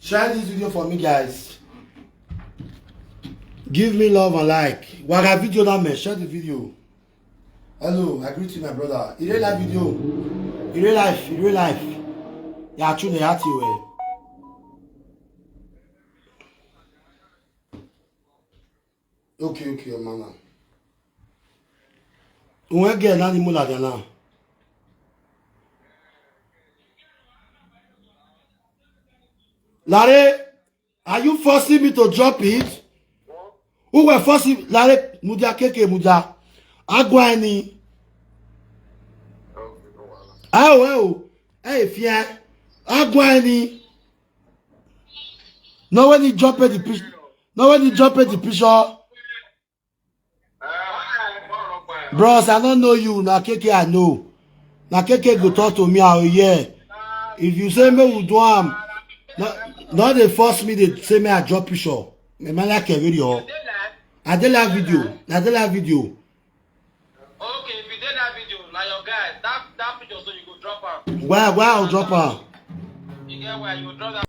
Share this video for me, guys. Give me love and like. What a video that man. Share the video. Hello, I greet you, my brother. In real life video. In real life. Yeah, tune the heart way. Okay, mama. Where get an animal like that? Larry, are you forcing me to drop it? Who were forcing Larry Mudia Keke Mudia? Agwani. Oh, hey, Fia. Agwani. No when he dropped the picture. No when he dropped the picture. Bros, I don't know you. Na Keke, I know. Na Keke go talk to me out here. If you say me we do am, no they force me. They say me I drop picture. Me man like a video. I did that video. Okay, if you did that video, now your guy, that picture so you go drop am. Where I'll drop am? You get where you drop that.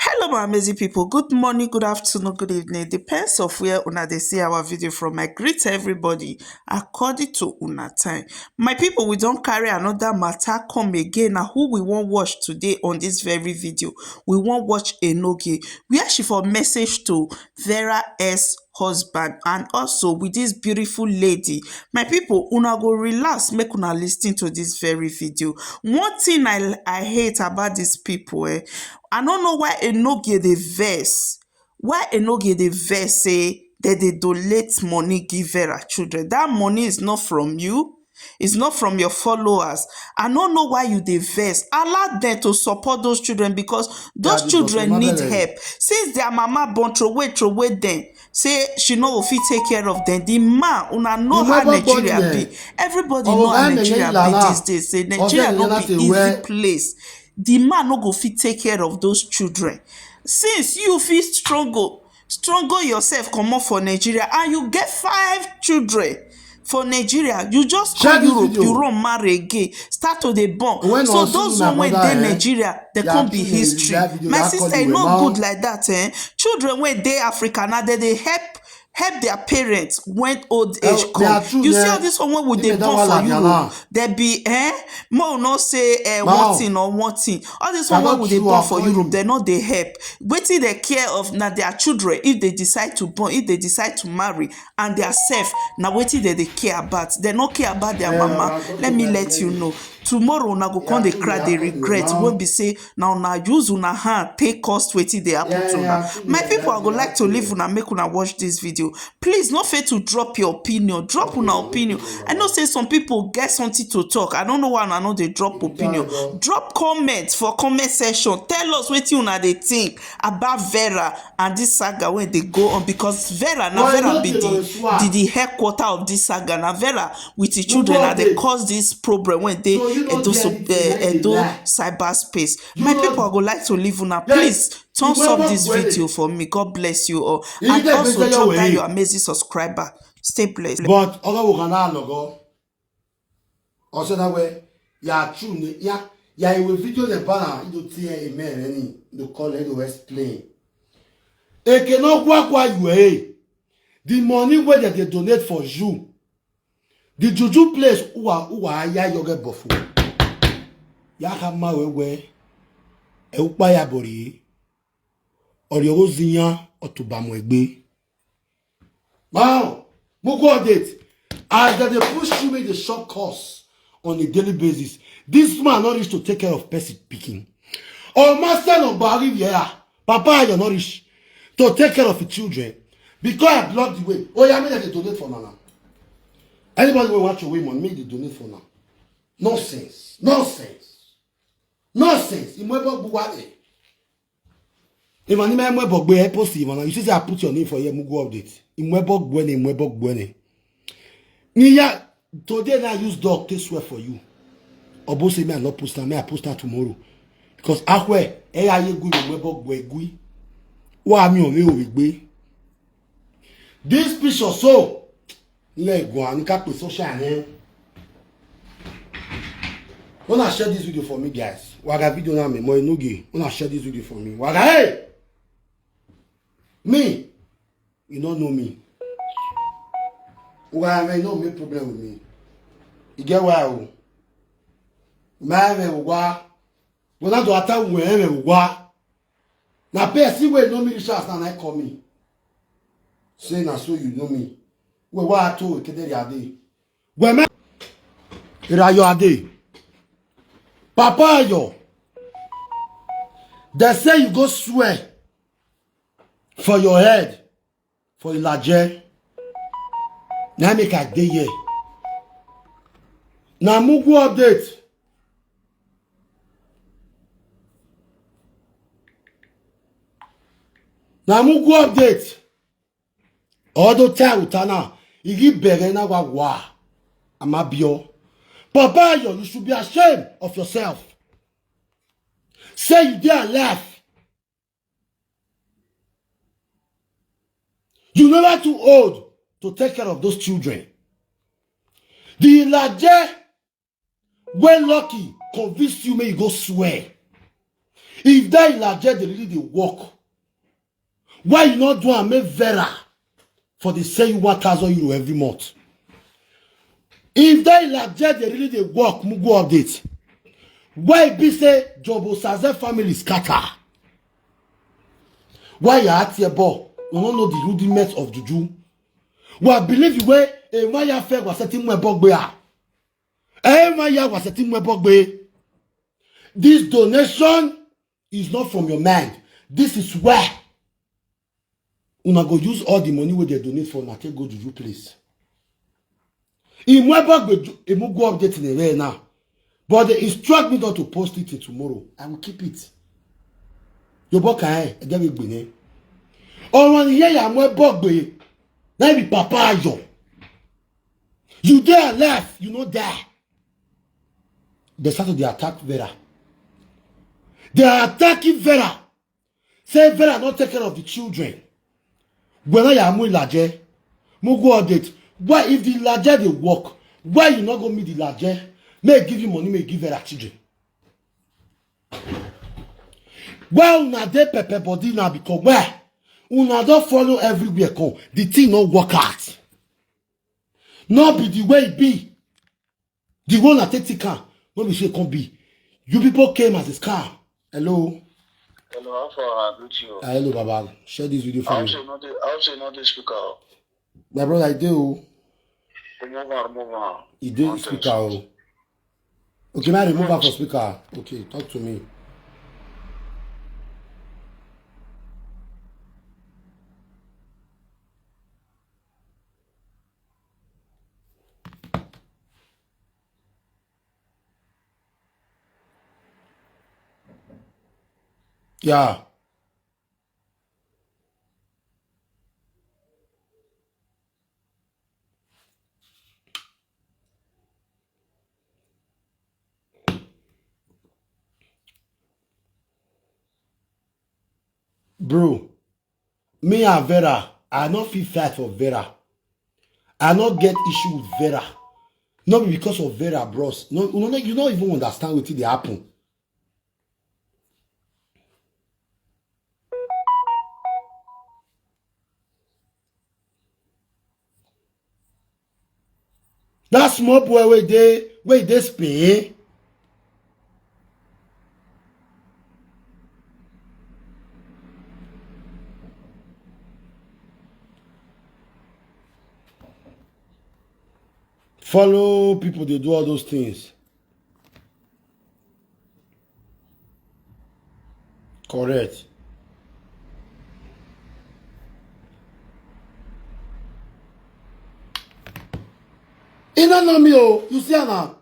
Hello my amazing people, good morning, good afternoon, good evening. Depends of where una dey see our video from. I greet everybody according to una time. My people, we don't carry another matter come again. Now who we won't watch today on this very video? We won't watch Enogie. We actually for message to Vera S husband and also with this beautiful lady. My people, una go relax, make una listen to this very video. One thing I hate about these people, I don't know why Enogie dey vex. Why Enogie dey vex say that they donate money give Vera children. That money is not from you. It's not from your followers. I don't know why you dey vex. Allow them to support those children because those children need help. Since their mama born throway them, say she no go fit take care of them. The man, una know how Nigeria be. Everybody know how Nigeria be these days. Say Nigeria no be easy place. The man no go fit take care of those children. Since you fit struggle yourself comot for Nigeria and you get 5 children for Nigeria, you just come Europe, you run marry again, start to dey born. So those one wey dey Nigeria, they come be history. My sister, e no good like that. Children wey dey Africa now, they help their parents when old age come. You see all this one when we dey born for Europe, they be more no say one thing or one thing. All this one when we dey born for Europe, they no dey help. Wetin they care of na their children. If they decide to born, if they decide to marry, and their self, na wetin they care about. They no care about their mama. Let me let you know. Tomorrow una go come dey cry, dey regret. Won't be say now una use una hand take cost wetin dey happen to una. My people, I go like to leave una make una watch this video. Please no fail to drop your opinion. Drop una opinion. I know say some people get something to talk. I don't know why una no dey drop opinion. Drop comments for comment section. Tell us wetin una dey think about Vera and this saga when they go on, because Vera be the headquarter of this saga. Now Vera with the children and they cause this problem when they Edo cyberspace. My people, I would like to leave una. Please thumbs up this video for me. God bless you all. And also drop down your amazing subscriber. Stay blessed. But other work logo. Also that way, ya true, ya will video the banner. You do amen. Any you call it to explain. It cannot work while you hey. The money where they donate for you. The juju place ya yoga bofu. Ya kama wewe e upa ya bori oriogo zinya otuba mwegbe. Now, mugo update. As they push through me the short course on a daily basis, this man not rich to take care of person picking. Or master of Barry Vera, Papa you're not rich to take care of the children because I blocked the way. Oh yeah, I mean they donate for now. Anybody will watch your women, make the donate for now. Nonsense. Imwebo buwade. Imani me imwebo gbe post even. You see I put your name for here mugo update. Imwebo gwene. Niya today I use dog to swear for you. Obo say me I not post that, I post that tomorrow. Because ahwe aye gui imwebo gwe. Wa mi o me o gbe. This picture so let go and cut with social and wanna share this video for me, guys. Waga video na me more Enogie. Wanna share this video for me. Waga hey! Me, you don't know me. Why I don't make problem with me. You get why? Why? When I do attack why? Now pay see where no me reach out and I call me. Say na so you know me. Why I told Kederi Ade. Where me? Irayo Ade. Papa Ayo. They say you go swear for your head, for Ilaje. Now make a day here. Now Mugu update. Now Mugu update. Odo time utana. Igi bere na wa. Amabio. Papa Ayo, you should be ashamed of yourself. Say you dare laugh. You never too old to take care of those children. The Ilaje, when lucky, convince you may you go swear. If that Ilaje they really they work, why you not do and make Vera for the say you 1,000 euro every month? If that Ilaje they really they work, Mugu update. Why be say Jobo Saze family scatter? Why you at your ball? You don't know the rudiments of juju. Well, believe you way a Maya fair was setting my bogbe. Maya was setting my bogbe. This donation is not from your mind. This is where una go use all the money where they donate for Nate go juju place. In my bogbe, a go update in the way now. But they instruct me not to post it till tomorrow. I will keep it. Your book I get me bene. Or when here ya mo bogbe. Now be Papa Ayo. You there left, you know there. They started to attack Vera. They are attacking Vera. Say Vera not take care of the children. When I am Ilaje, Mugu update. Why if the Ilaje they work? Why you not go meet the Ilaje? May give you money, may give Vera children. Why una dey pepper body now because where una don't follow everywhere come the thing not work out. Not be the way it be. The one that take can not be sure it can be. You people came as a scam. Hello. Hello, how far I greet you? Hello, Baba. Share this video for me. I'll say not the speaker. My brother, I do. Move on. He did speaker. Okay, man, remove her for speaker. Okay, talk to me. Yeah. Bro, me and Vera, I not feel fight for Vera. I not get issue with Vera. Not because of Vera, bros. No, you don't even understand what they happen. That small boy where they spay. Follow people, they do all those things. Correct. In me, oh, you see now,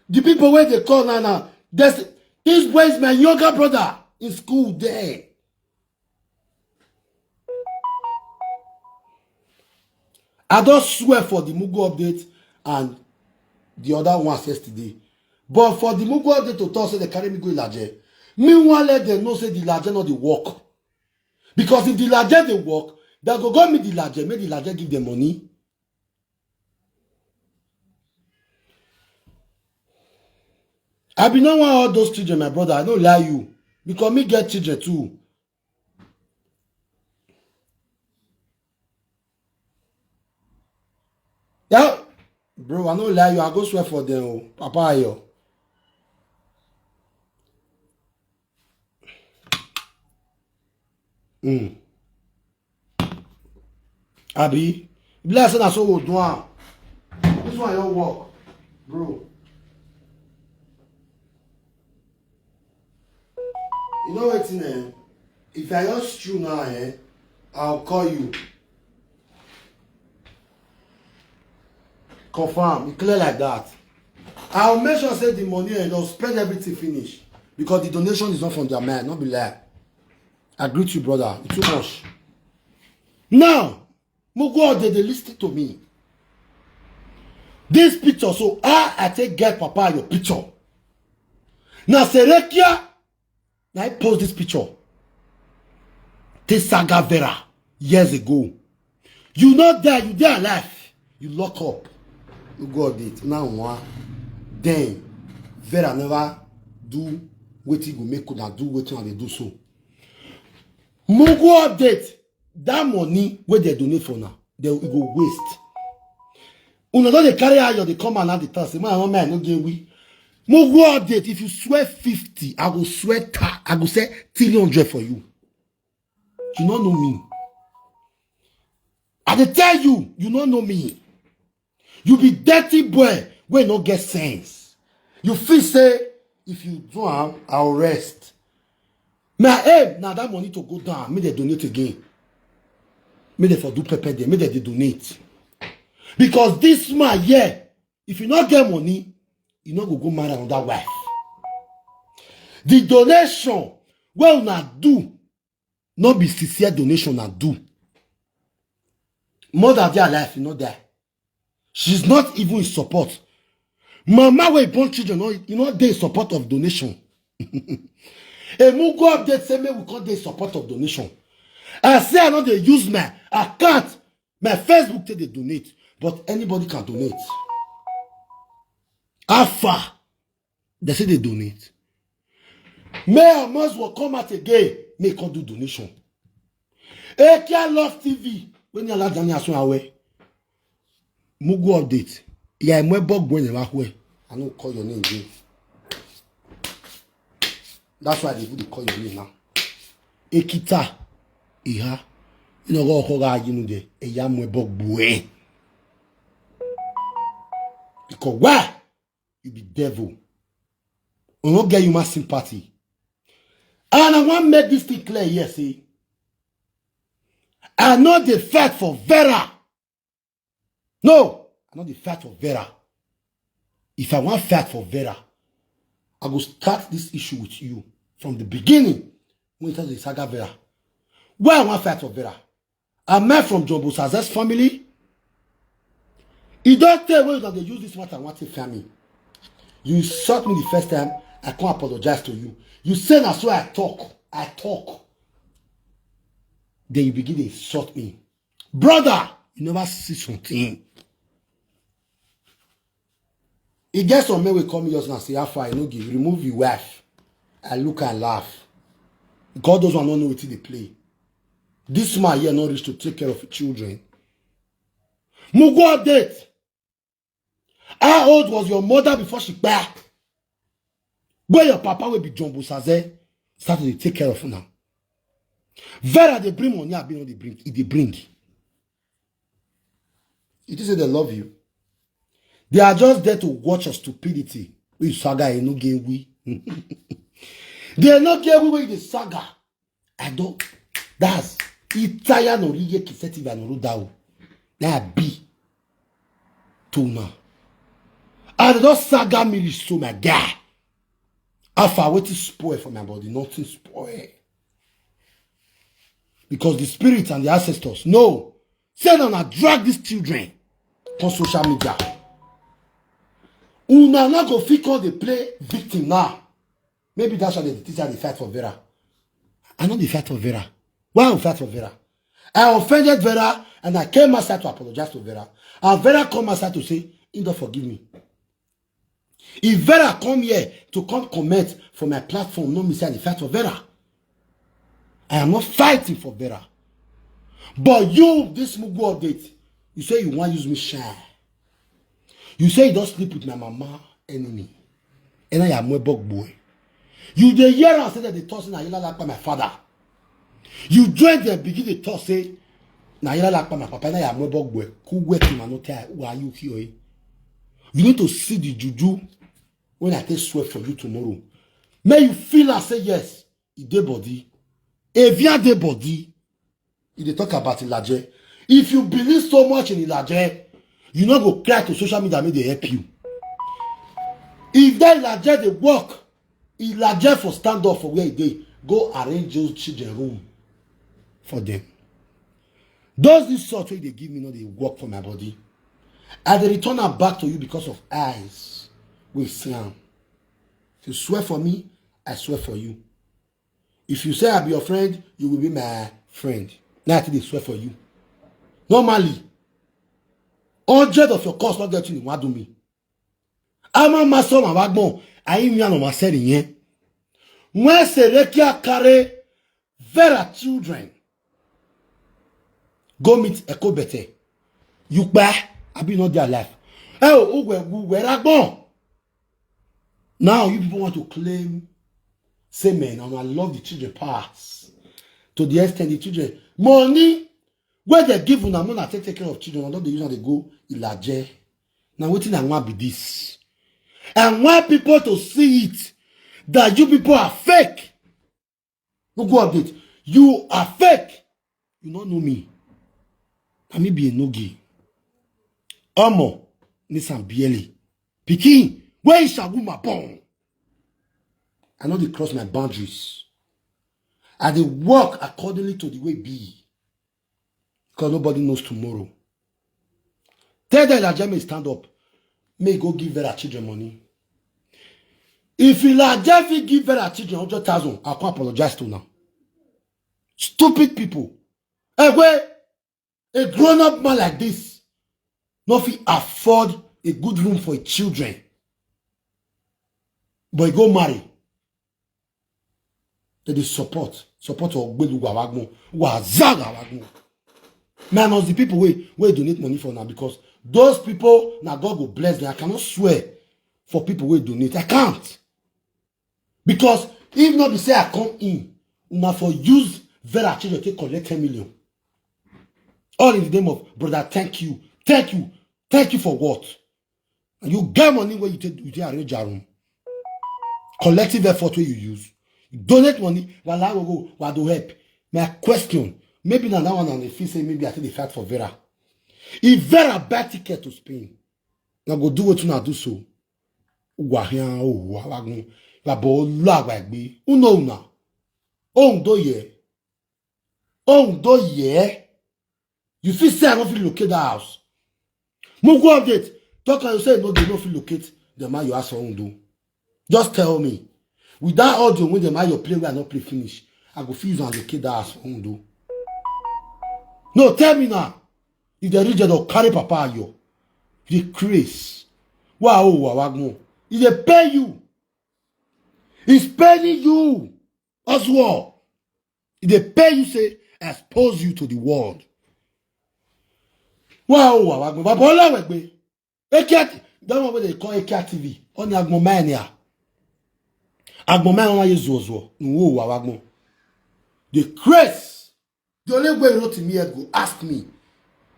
the people where they call now, this boy is my younger brother in school there. I don't swear for the Mugu update and the other ones yesterday. But for the Mugu update to talk, say they carry me go Ilaje. Meanwhile, let them know say the Ilaje not the work. Because if the Ilaje they work, they go meet the Ilaje, make the Ilaje give them money. I be not want all those children, my brother. I don't lie you. Because me get children too. Yeah, bro, I no lie you. I go swear for them. Oh, Papa, yo. Abi, bless na so we do am. This one your work, bro. You know what, if I just true now, I'll call you. Confirm, it clear like that. I'll make sure say the money and they'll spend everything finish. Because the donation is not from their mind, not be lie. I greet you, brother. It's too much. Now, Mugo, they listen to me. This picture, so I take get Papa your picture. Now, Serekia, now I post this picture. This saga Vera, years ago. You not there, you there alive. You lock up. You go it. Now, one. Then, Vera never do what you go make could do what they do so. Mugo update. That money where they donate for now, they will go waste. Una don't they carry out they come and add the tax. Man, no game we. Mugo update. If you swear 50, I will swear I will say 300 for you. You don't know me. I dey tell you, you don't know me. You be dirty boy when no get sense. You feel say if you do I'll rest. My aim now that money to go down, me they donate again. Me they for do pepper there, me they donate. Because this man here, if you not get money, you not go marry another wife. The donation, well not do, not be sincere donation not do. Mother their life, you know that. She's not even in support. Mama wey born children, you know they in support of donation. A Mugo update say me we call they support of donation. I say I know they use my account, my Facebook say they donate, but anybody can donate. How far? They say they donate. May Amos will come out again, may can do donation. Ekia Love TV, when you allow Daniel Asun away. Mugo update. Yeah, I'm bug when you are away. I don't call your name again. That's why they would call your name now. Ekita. Iha. You know go you know de. Eya bug boy. Because why? You be devil. We won't get human sympathy. And I want to make this thing clear here, see. I know the fight for Vera. No, I know the fight for Vera. If I want to fight for Vera, I will start this issue with you from the beginning. When you tell the saga Vera. Why I want to fight for Vera? I met from John Bosaze's family. He don't tell me that they use this matter. I want to family. You insult me the first time, I can't apologize to you. You say that's why I talk. Then you begin to insult me. Brother, you never see something. It gets some men will come here and say, how far Enogie, remove your wife. I look and laugh. God does not know what they play. This man here not reach to take care of children. Mugo update. How old was your mother before she died? Where your papa will be John Bosaze started to take care of her now. Vera they bring money, I be no they bring. They bring. It is say they love you. They are just there to watch your stupidity. We saga Enogie we. They are not get we the saga. I don't. That's Itaya no riye kiseti va no rudao. That be Tuna. I don't saga me so my guy. After what is spoil for my body, nothing spoil. Because the spirits and the ancestors no. Say don't drag these children on social media. Una not go fit call they play victim now. Maybe that's why they teach her the fight for Vera. I know the fight for Vera. Why I fight for Vera? I offended Vera and I came outside to apologize to Vera. And Vera come outside to say, he don't forgive me. If Vera come here to come comment for my platform, no me say the fight for Vera. I am not fighting for Vera. But you, this Mugo update, you say you want to use me shine. You say you don't sleep with my mama enemy. And I am a bug boy. You the year I said that they toss na yela like my father. You join the begin the toss say na yela like my papa and I am a bug boy. Who wait him and not tell who are you here? You need to see the juju when I take sweat for you tomorrow. May you feel and say yes, it dey body. If you dey body, you dey talk about Ilaje. If you believe so much in Ilaje, you not go cry to social media, make they help you. If that Ilaje they work, Ilaje for stand up for where they go arrange those children room for them. Those this sort way they give me, no, they work for my body. And they return them back to you because of eyes with Sam. If you swear for me, I swear for you. If you say I'll be your friend, you will be my friend. Now I think they swear for you. Normally, 100 of your costs not getting in what do me. I'm a master my backbone. I am young on my setting here. When Serekia carry Vera children, go meet Echo Bete. You buy, I be not their life. Oh, where I go? Now you people want to claim, say man, and I love the children pass. To the extent the children, money, where they give una money take care of children, and not the use they go Ilaje. Now what thing I want be this? And want people to see it that you people are fake. No go update. You are fake. You don't know me. I may be Enogie. Omo, Nissan Bieli. Pikin, where is Shaguma born? I know they cross my boundaries. And they work accordingly to the way be. Because nobody knows tomorrow. Tell them that Jamie stand up. May go give Vera children money. If Ilaje give Vera children 100,000, I can't apologize to now. Stupid people. Where a grown-up man like this not fit afford a good room for his children. But he go marry. They support or man, us the people we donate money for now because those people now God will bless them. I cannot swear for people who donate. I can't. Because if not be say I come in, now for use Vera children to collect 10 million. All in the name of brother, thank you. Thank you for what? And you get money where you take arrange your room. Collective effort where you use. You donate money, while I will go, while do help. My question, maybe now that one on the fee say maybe I take the fact for Vera. If Vera buy ticket to Spain, now go do what you now do so. Who know now? Do ye? You feel say I don't feel locate that house. Move go update. Talk and you say no, they don't feel locate the man you ask for do. Just tell me. With that audio, when the man you play, we are not play finish. I go feel you and locate that house for do. No, tell me now. If the region will carry papa you, the craze. Wow, if they pay you, he's paying you as well. If they pay you, say, expose you to the world. Wow, but that one what they call Ekia TV. On the Agmomania. Agmomania is Zozo. The craze. The only way wrote to me go ask me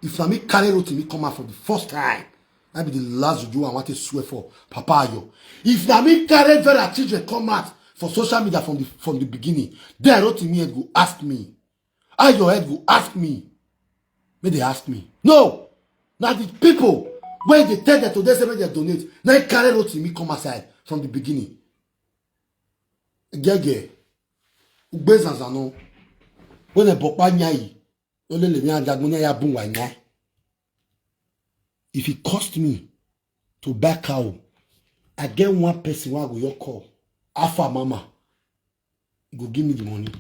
if I make carry wrote to me come out for the first time. That be the last video I want to swear for Papa yo. If I make carry Vera children come out for social media from the beginning, then wrote to me and go ask me. I your head go ask me. May they ask me. No. Now the people when they tell that today say they donate, now carry wrote to me come aside from the beginning. Gege. Ubezanzano. When a bokpa nyai, only le mian jagmunya ya bungwa nyai. If it cost me to buy cow, I get one person who go your call. Alpha mama. Go give me the money.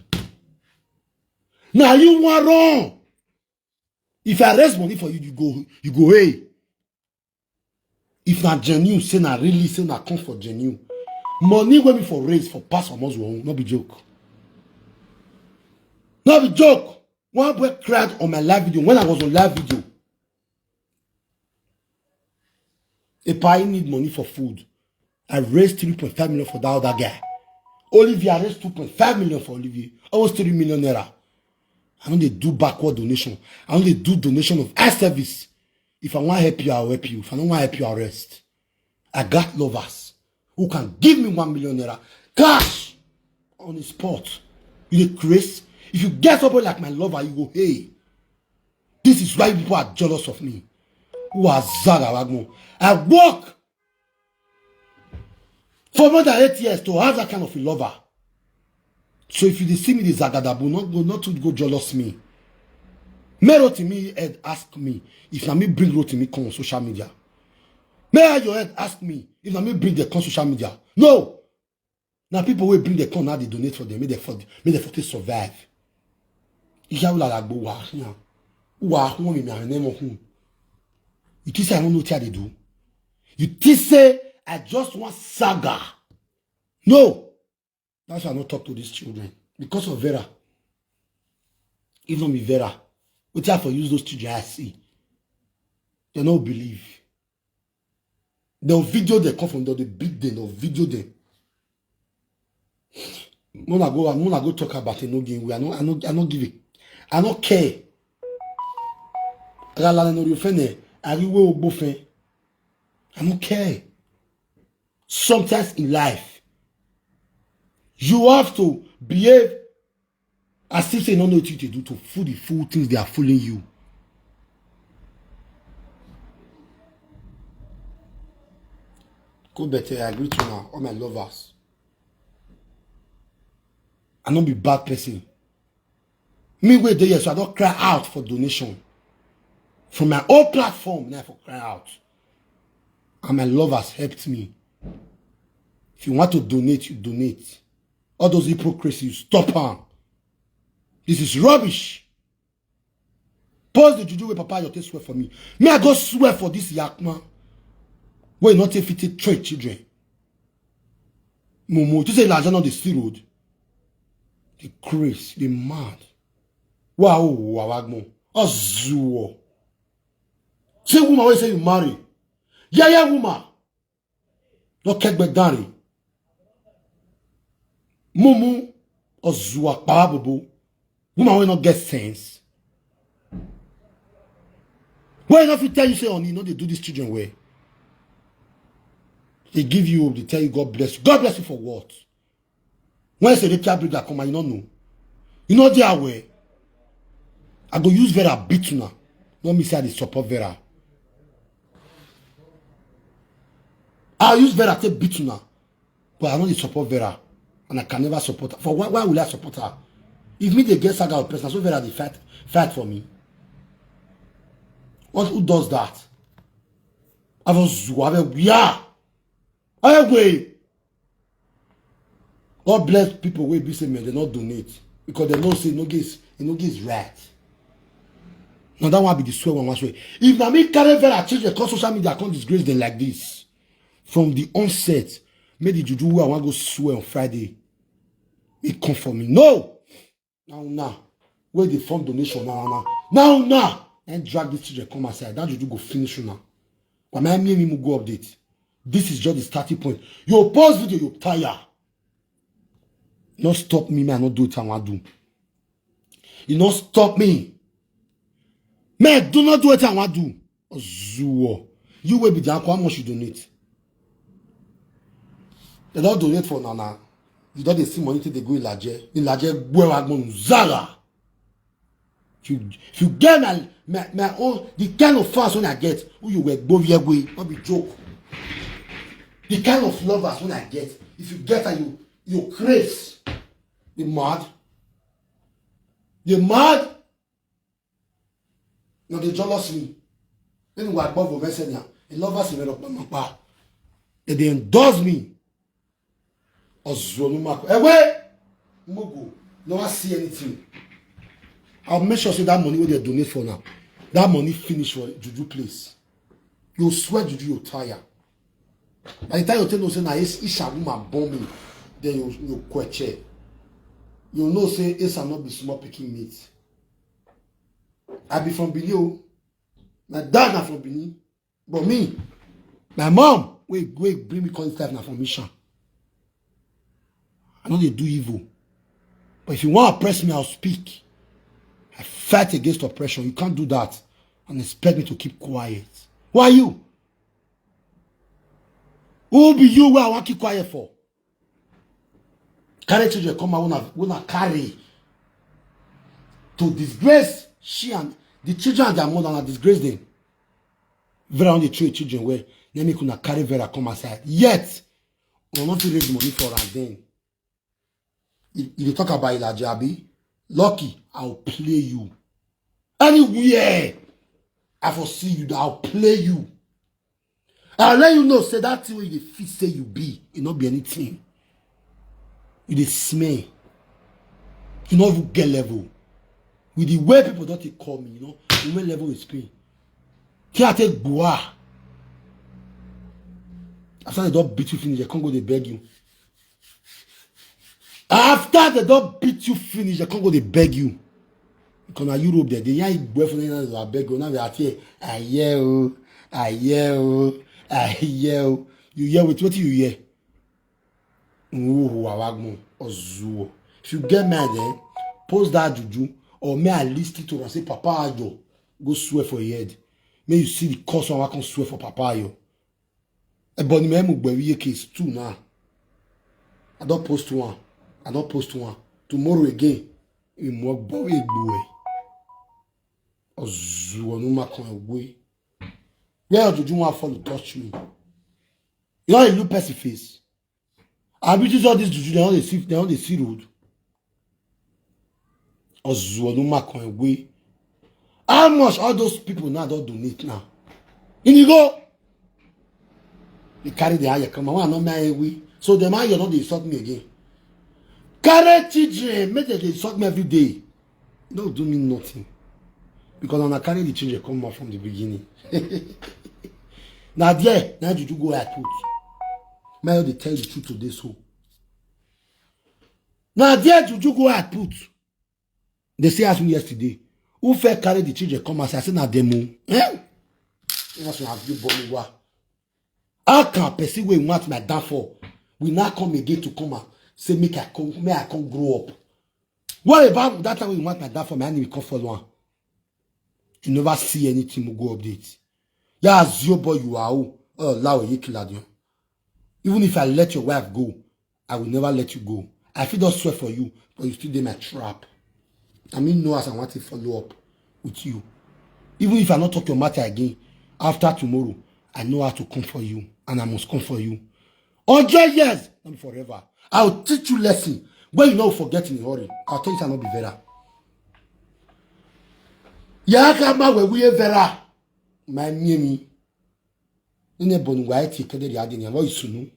Now you want wrong. If I raise money for you, you go, hey. If not genuine, say not really, say not come for genuine. Money when me for raise for pass or most wrong, not be joke. Not be joke. One boy cried on my live video when I was on live video. If I need money for food, I raised 3.5 million for that other guy. Olivier raised 2.5 million for Olivier. Almost 3 million naira. I know they do backward donation. I know they do donation of eye service. If I want to help you, I'll help you. If I don't want to help you, I'll rest. I got lovers who can give me 1 million naira cash on the spot. You dey crazy? If you get somebody like my lover, you go, hey, this is why people are jealous of me. Who are Zaga Wagmo? I work for more than 8 years to have that kind of a lover. So if you see me the Zagadabu, not to go jealous me. May Rotimi head ask me if na me bring Rotimi come on social media. May your head ask me if na me bring the come social media. No. Now people will bring the come now they donate for them. May they for survive. You say I don't know what they do. You say I just want saga. No. That's why I don't talk to these children. Because of Vera. If not me Vera. What I for use those children I see. They don't believe. They'll video they come from there, they beat them, they'll video them. I'm not go talk about Enogie. I not give it. I don't care. I don't care. Sometimes in life, you have to behave as if they don't know what you do to fool the fool things they are fooling you. Go better, I agree to now, all my lovers. I don't be bad person. Me wait there, so I don't cry out for donation. From my own platform, now for cry out. And my lovers helped me. If you want to donate, you donate. All those hypocrisy, you stop them. This is rubbish. Pause the juju with Papa, you take swear for me. Me, I go swear for this yakma. Why not if it trade children? Momo, you say larger on the sea road. They crazy, they mad. Wow, wagmo. Ozuo. Say woman, when say you marry. Yeah, woman. Not kek bedari. Momo, Ozua, Babubu. Woman will not get sense. Why not if you tell you say, oh, you know they do these children way? They give you hope, they tell you God bless you. God bless you for what? When I say the child breeder come, you don't know. You know they are where. I go use Vera beat now. Don't me say I support Vera. I'll use Vera to beat now. But I know they support Vera. And I can never support her. For why will I support her? If me they get saga of person, so Vera they fight for me. Who does that? I was yeah. I way. God bless people who be saying they not donate because they know say Enogie is right. Now that one be the swear one way. If na me carry Vera change the social media account disgrace them like this from the onset, make the juju who I want go swear on Friday. It come for me. No. Now. Where they form donation now. And drag this children come aside. That juju go finish now. But my me go update. This is just the starting point. You pause video, you tire. Not stop me, man. Not do it I want to do. You not stop me. Man, do not do it I want to do. Zuo. You will be there. How much you donate? They don't donate for Nana. You don't see money till they go in Laje. In Laje, where I go Zara. If you get my own, the kind of fans when I get, who you work, go your way, not be joke. The kind of lovers when I get, if you get and you craze, they mad. They mad. No, they jealous me. Then what above over Senya, the lovers in Europe, they endorse me. Away, Mugu, no one see anything. I'll make sure say that money where they donate for now. That money finish for Juju place. You swear Juju, you tire. By the time you tell no say na it's a woman bombing, then you question. You know say it's not be small picking meat. I be from Benin. My dad na from Benin, but me, My mom, wait, bring me contact na for mission. I know they do evil. But if you want to oppress me, I'll speak. I fight against oppression. You can't do that and expect me to keep quiet. Who are you? Who be you where I want to keep quiet for? Carry children come out wanna carry to disgrace she and the children and their mother and disgrace them. Vera on the three children where let me could carry Vera come aside. Yet, we will not raise money for her then. If you talk about Ilajabi, lucky, I'll play you. Anywhere I foresee you, I'll play you. I'll let you know, say that thing where you fit say you be, it not be anything. You smell. You not even get level. With the way people don't call me, you know, you may level with pain. Can't take bois. After they don't beat you finish, they can't go they beg you. After they don't beat you finish, they can't go they beg you. Because in Europe there, they ain't boyfriend they beg you. Now they are here. I hear. You hear with what you hear? If you get mad then, post that juju, or may I list it to and say, Papa Ajo, go swear for your head. May you see the cost of I can swear for Papa Ajo. But me mugbe case two now. I don't post one. Tomorrow again, we work boy boy. Ozuo no makon away. Where do you want to touch me? You know, you look past the face. I be all this juju, they don't see road. Ozuo no makon away. How much all those people now don't donate now? In you go. They carry the higher come. I want no my way. So the man you know they insult me again. Carry children, make they insult me every day. Don't do me nothing. Because when I carry the children come out from the beginning. Now there, now you go at put. May they tell the truth to this whole. Now there you go at put. They say ask me yesterday. Who fair carry the children come and say I say na demo? Eh? That's what have you born what? How can person we want my downfall? We now come again to come and say make I come grow up. What about that time we want my downfall? My enemy come follow one. You never see anything go update. Yeah, as your boy you are even if I let your wife go, I will never let you go. I feel just swear for you, but you still do my trap. I mean, no, as I want to follow up with you. Even if I not talk your matter again, after tomorrow, I know how to come for you, and I must come for you. 100 years, not forever. I'll teach you lesson. When you know forget in a hurry, I'll tell you it will not be Vera. Yakama we Vera. My mimi. Ine bonu white kede di adi ni avo isunu.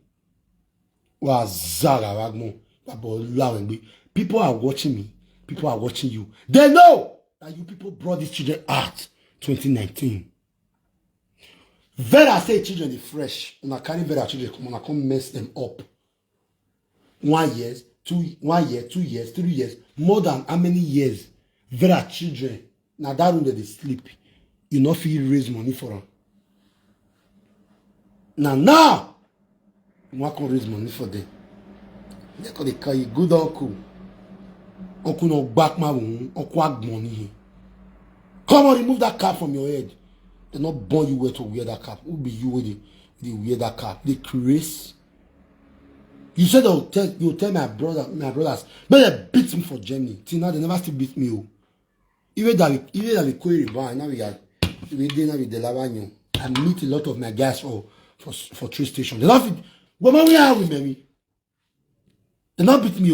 Wa zaga wagmo. People are watching me. People are watching you. They know that you people brought these children out 2019. Vera say children are fresh. Una carry Vera children come mess them up. 1 year, 2 years, 3 years, more than how many years? Vera children. Now that room they sleep. You not feel raise money for them. Now, you want to raise money for them. They call you good uncle. Uncle no back my room. Uncle have money. Come on, remove that cap from your head. They not born you where to wear that cap. Who be you with the wear that cap? They crazy. You said you'll tell my brothers, but they beat me for Germany. Till now they never still beat me. Even that we query now we are now with the Lavanyo. I meet a lot of my guys for train station. They not fit. But when we are with me, they not beat me.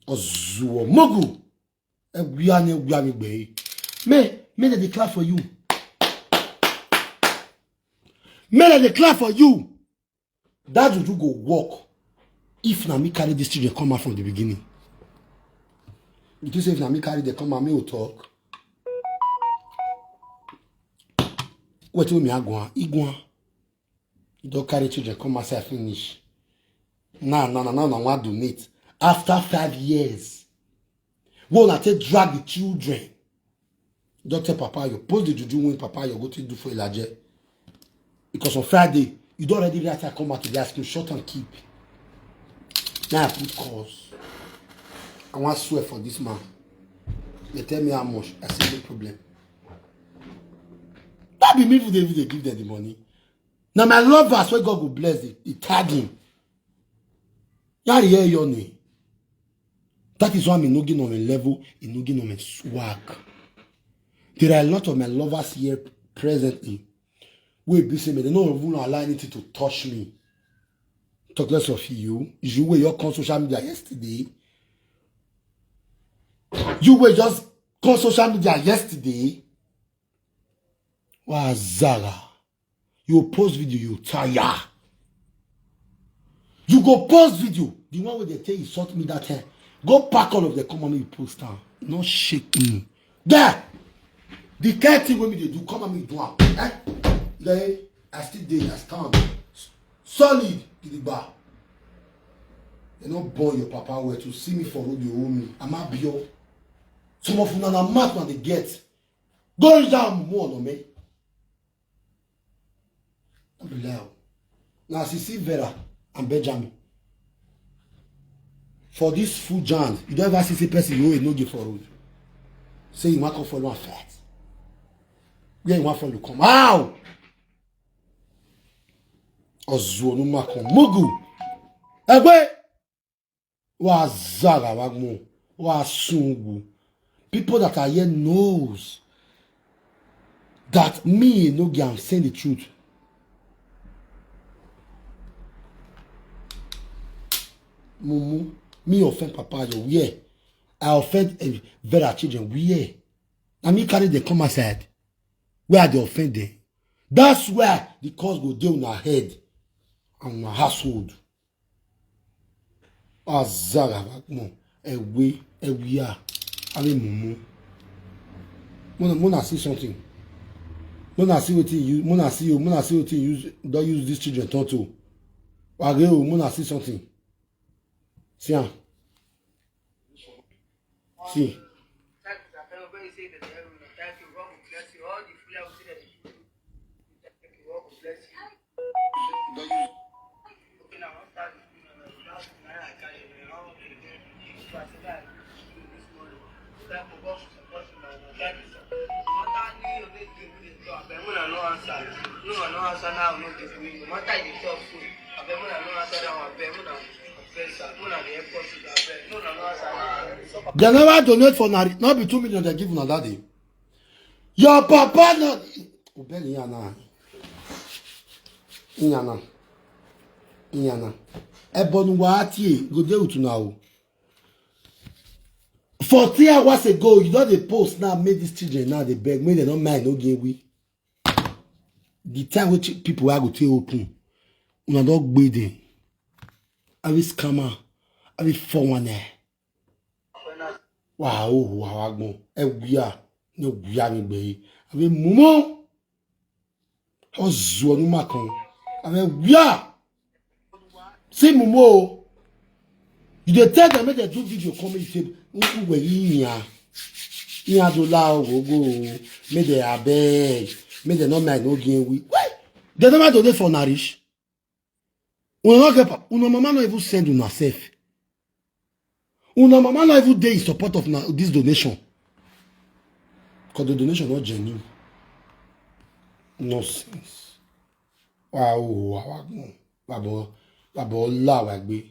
Ozuo Mogu. We are May they declare for you. May they declare for you. That would you go walk if na me carry this children come out from the beginning. You say if na me carry they come out, me will talk. What will me agwa? Igwa. You don't carry children come out say finish. No, want donate. After 5 years, we na take drag the children. Don't tell Papa you post the juju when Papa you go to do for Ilaje. Because on Friday, you don't already react, I come back to the screenshot and keep. Now I put calls. I want to swear for this man. They tell me how much. I say no problem. That be me if they give them the money. Now my lovers, where God will bless it, they tag him. You hear your name. That is why I'm Enogie on a level, Enogie on a swag. There are a lot of my lovers here presently. Wait, be saying they don't even allow anything to touch me. Talk less of you. You were your on social media yesterday. You were just on social media yesterday. Wow, Zara. You post video, you tire. You go post video. The one where they tell you sort me that time. Go pack all of the come on me post down. Not shake me. There. The kind thing when me they do, come on me do am. Eh? Then I still there, I stand. Solid to the bar. They not born your papa where to see me for road you owe me. I'm a bio. Some of them are mad when they get. Go down more on me. Don't be loud. Now see Vera and Benjamin. For this food jam, you don't ever see person you no give for road. Say you want to follow a fat. Where you want follow come? Ow! Ozo no makon. Mugu. Egwe. Wa zaga wagmo. Wa sungu. People that are here knows that me Enogie am saying the truth. Mumu. Me offend Papa, yeah. I offend Vera children, yeah. And me carry the come aside. Where they offend them. That's where the cause go down our head and our household. Azara, we are. I mean, Mumu. Mona see something. Mona see what you. Mona see what you use. Don't use these children. Tonto. Mona see something. See. See. They never donate for not be 2 million they give on that day. Your papa not Obey Inyana. Ebon Wati go there to now. 40 hours ago, you know the post now made these children now they beg me they don't mind no game we. The time which people are going to open, una don't bleeding. I will scammer, I will 419. Wow, we are no me baby. I will mumo. How zonu makon. I will we are. See mumo. You dey tell them make they do video comedy tape. Who were in here do loud go. Make they abeg. Make they not mind no game we. Why? They never donate for nourish. Una mama not even send una self. Una mama not even dey in support of this donation. Because the donation not genuine. Nonsense. Wow. Babo la wagbe.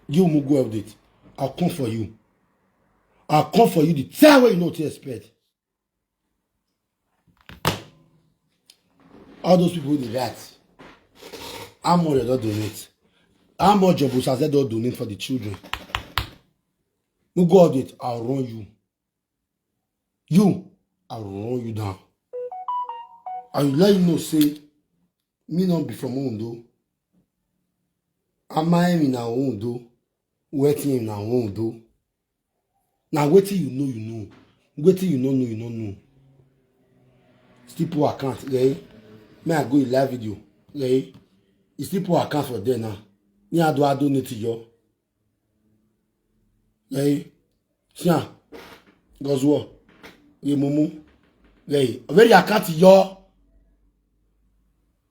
You will go with it. I'll come for you. I'll come for you the time way you know to expect. All those people with that. How much they don't donate? How much OBAZEE they don't donate for the children? No go with it. I'll run you. I'll run you down. I will let you know, say, me not be from Ondo. Am I in our Ondo? Waiting in our Ondo. Now, waiting you know. Waiting you know. Still put account, right? May I go in live video, right? You still put account for there now. Me I donate to you. Right? Sian, Goswo, ye mumu. Right? Very account yo.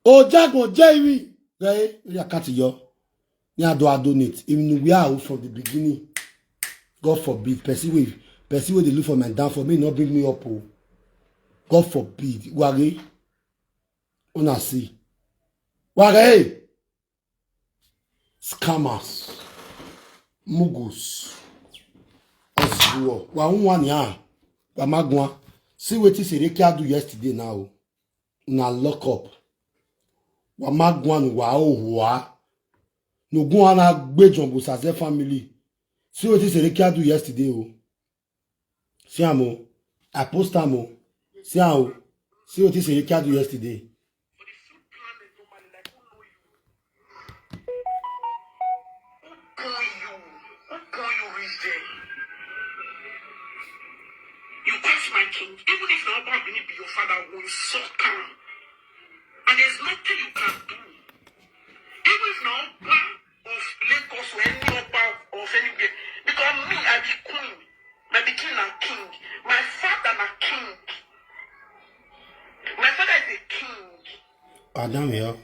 O jago Jerry. Right? You cut yo. You do donate. Even we are from the beginning. God forbid. Person wey they look for my down for me, not bring me up. Oh. God forbid. Wage. Una see. Wage. Scammers. Mugus. Osbuo. Wa one ya. Wa magwa. See what is Serekia do yesterday now. Una lock up. Wa magwa no wa owa. No go ana gbejon bo sa family. See what is Serekia do yesterday oh. See amo. I post amo. See how. See what is Serekia do yesterday. You curse my king, even if the Oba be your father, will so calm. And there's nothing you can do. Even if the Oba of Lagos or any Oba of anywhere, because me, I be queen, my be king and king, my father a king. My father is a king. Adam here.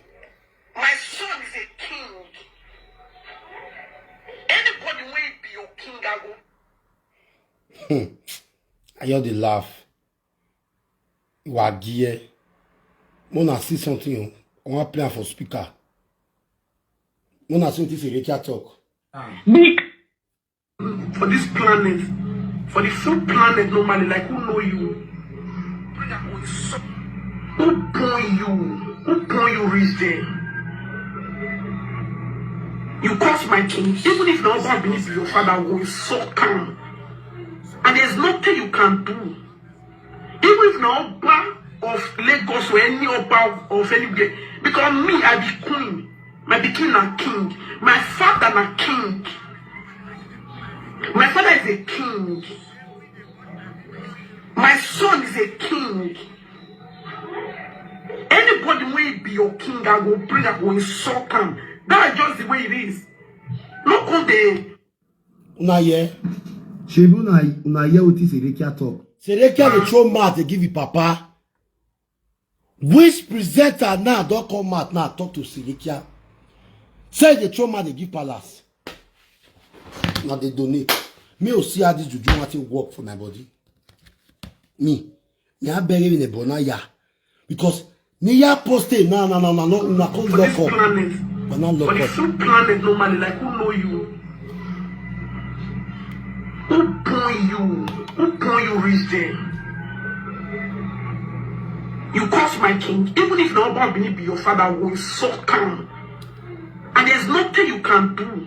My son is a king. Anybody will be your king, I go. I hear the laugh. Wagie. Mona see something. I want to play for speaker. Mona see this Serekia talk. Nick, for this planet, for the full planet normally, like who know you? Who point you? Who point you reach there? You curse my king, even if the Oba beneath your father will so calm. And there's nothing you can do. Even if the Oba of Lagos or any Oba of anywhere, because me, I be queen, my be king and king, my father a king. My father is a king. My son is a king. Anybody will be your king, I will bring up when insult him. That's just the way it is. Look on the. Una ye. Shebu una ye what is Serekia talk. Serekia the throw mouth they give you papa. Which presenter now don't come out now talk to Serekia. Say the throw mouth they give palace. Now they donate. Me will see how this juju want to work for my body. Me I bury in a bonaya. Because Nia posted no, una can't lock up. But not lock up. For the full planet normally, like who know you? Who point you? Who point you reach there? You curse my king, even if the Oba be your father, will so calm. And there's nothing you can do.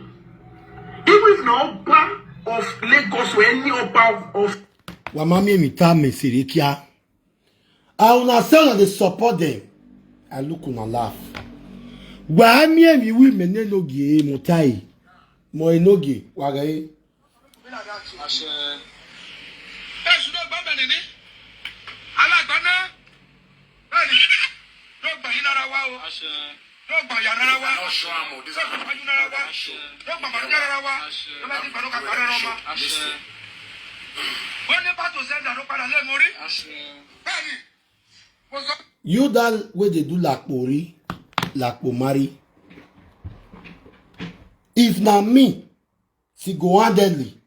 Even if the Oba of Lagos or any Oba of Wamami mi time Serekia. I wanna say that they support them. I look on a laugh. Wamami mi wi Enogie motai. Mo Enogie wagaye. You that way they do like Mori, like Omari. If not me, single-handedly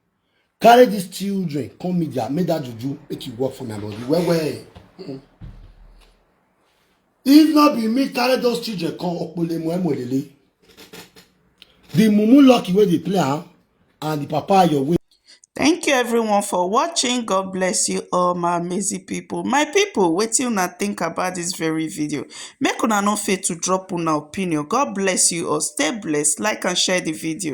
carry these children, come media, make that juju, make it work for my body. Where? If not be me, carry those children, come Okpole Mwemolele. The mumu lucky where they play, huh? And the papa your way. Thank you everyone for watching. God bless you all, my amazing people. My people, wetin una think about this very video? Make una no fail to drop una opinion. God bless you all. Stay blessed. Like and share the video.